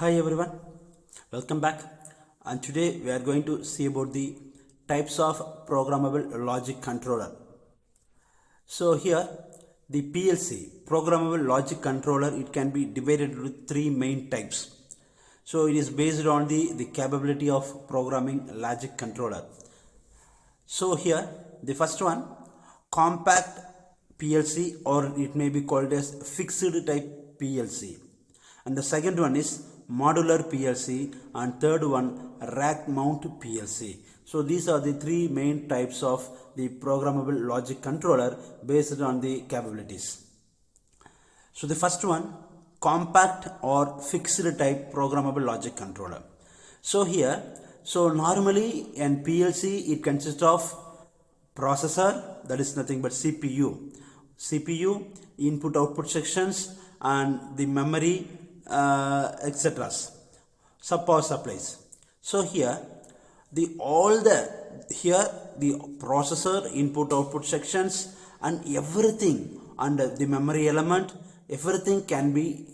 Hi everyone, welcome back, and today we are going to see about the types of programmable logic controller. So here the PLC, programmable logic controller, it can be divided into three main types. So it is based on the capability of programming logic controller. So here the first one, compact PLC, or it may be called as fixed type PLC, and the second one is modular PLC, and third one rack mount PLC. So these are the three main types of the programmable logic controller based on the capabilities. So the first one, compact or fixed type programmable logic controller. So here, normally in PLC it consists of processor, that is nothing but CPU, input output sections, and the memory, etc. Power supplies. So here the processor, input output sections, and everything, and the memory element, everything can be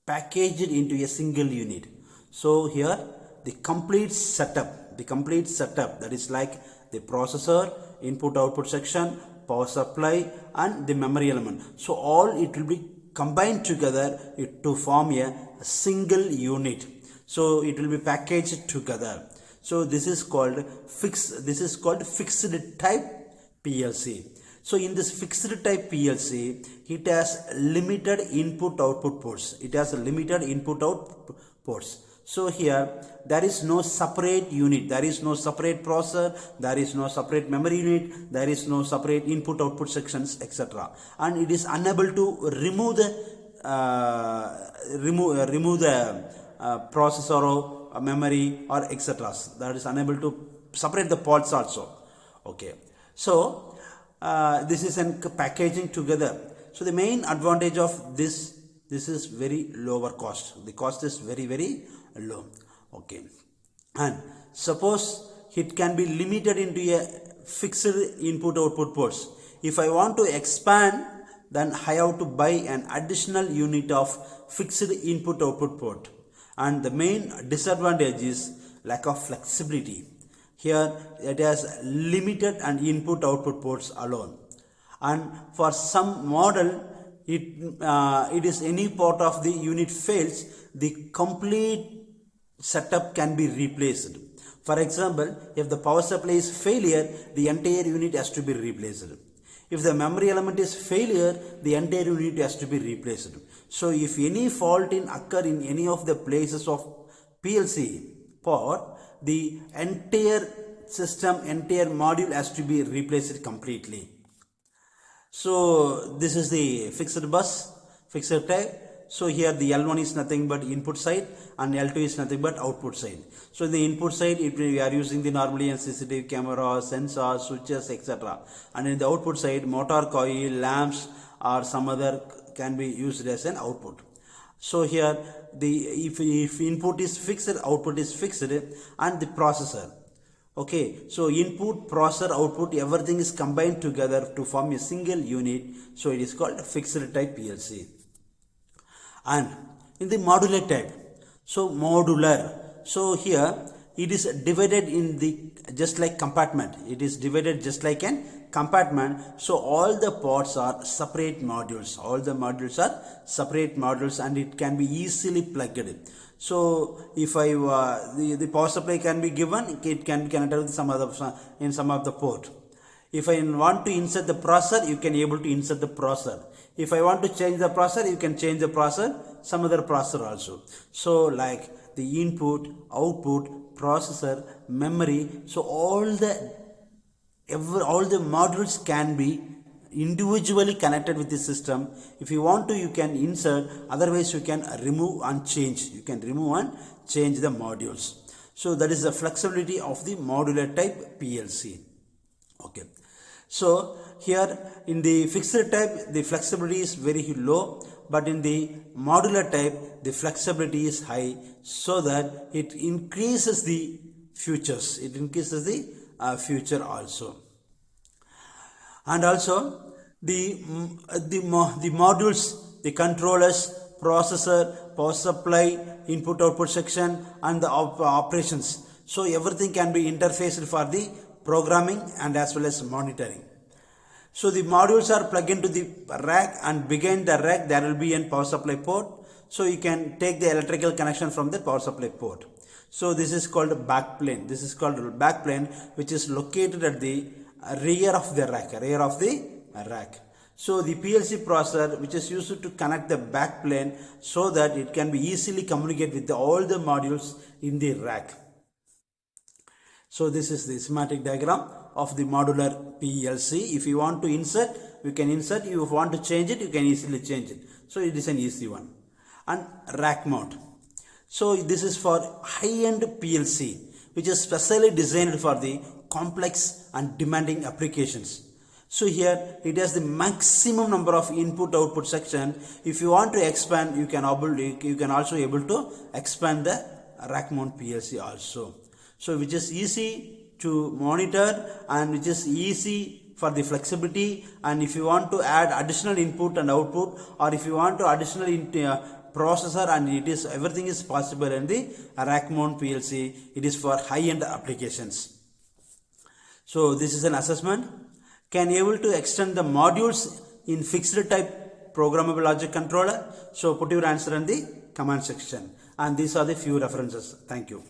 packaged into a single unit. So here the complete setup, that is like the processor, input output section, power supply, and the memory element. So all it will be combined together to form a single unit. So it will be packaged together. So this is called fixed type PLC. So in this fixed type PLC, it has limited input output ports. So here there is no separate unit, there is no separate processor, there is no separate memory unit, there is no separate input output sections, etc. And it is unable to remove the processor or memory or etc. That is unable to separate the ports also. Okay, so this is in packaging together. So the main advantage of this is very lower cost. The cost is very low. Okay, and suppose it can be limited into a fixed input output ports. If I want to expand, then I have to buy an additional unit of fixed input output port. And the main disadvantage is lack of flexibility. Here it has limited and input output ports alone, and for some model it is any part of the unit fails, the complete setup can be replaced. For example, if the power supply is failure, the entire unit has to be replaced. If the memory element is failure, the entire unit has to be replaced. So if any fault occur in any of the places of PLC part, the entire system, entire module has to be replaced completely. So this is the fixed type. So here the L1 is nothing but input side, and L2 is nothing but output side. So in the input side, we are using the normally a CCTV camera, sensors, switches, etc. And in the output side, motor coil, lamps, or some other can be used as an output. So here if input is fixed, output is fixed, and the processor. Okay, so input, processor, output, everything is combined together to form a single unit. So it is called fixed type PLC. And in the modular type, so here it is divided in the just like compartment. It is divided just like an compartment. So all the ports are separate modules. And it can be easily plugged in. So if the power supply can be given, it can be connected with some of the port. If I want to insert the processor, you can able to insert the processor. If I want to change the processor, you can change the processor, some other processor also. So like the input, output, processor, memory, so all the modules can be individually connected with the system. If you want to, you can insert, otherwise you can remove and change. the modules. So that is the flexibility of the modular type PLC. Okay, so here in the fixed type, the flexibility is very low, but in the modular type, the flexibility is high, so that it increases the features. Future also. And also the modules, the controllers, processor, power supply, input output section, and the operations. So everything can be interfaced for the programming and as well as monitoring. So the modules are plugged into the rack, and behind the rack there will be a power supply port. So you can take the electrical connection from the power supply port. So this is called backplane. This is called backplane, which is located at the rear of the rack. So the PLC processor, which is used to connect the backplane so that it can be easily communicate with all the modules in the rack. So this is the schematic diagram of the modular PLC. If you want to insert, you can insert. If you want to change it, you can easily change it. So it is an easy one. And rack mount. So this is for high-end PLC, which is specially designed for the complex and demanding applications. So here it has the maximum number of input-output section. If you want to expand, you can also able to expand the rack mount PLC also. So which is easy to monitor and which is easy for the flexibility. And if you want to add additional input and output, or if you want to additional processor, and everything is possible in the rack mount PLC. It is for high-end applications. So this is an assessment. Can able to extend the modules in fixed type programmable logic controller. So put your answer in the comment section. And these are the few references. Thank you.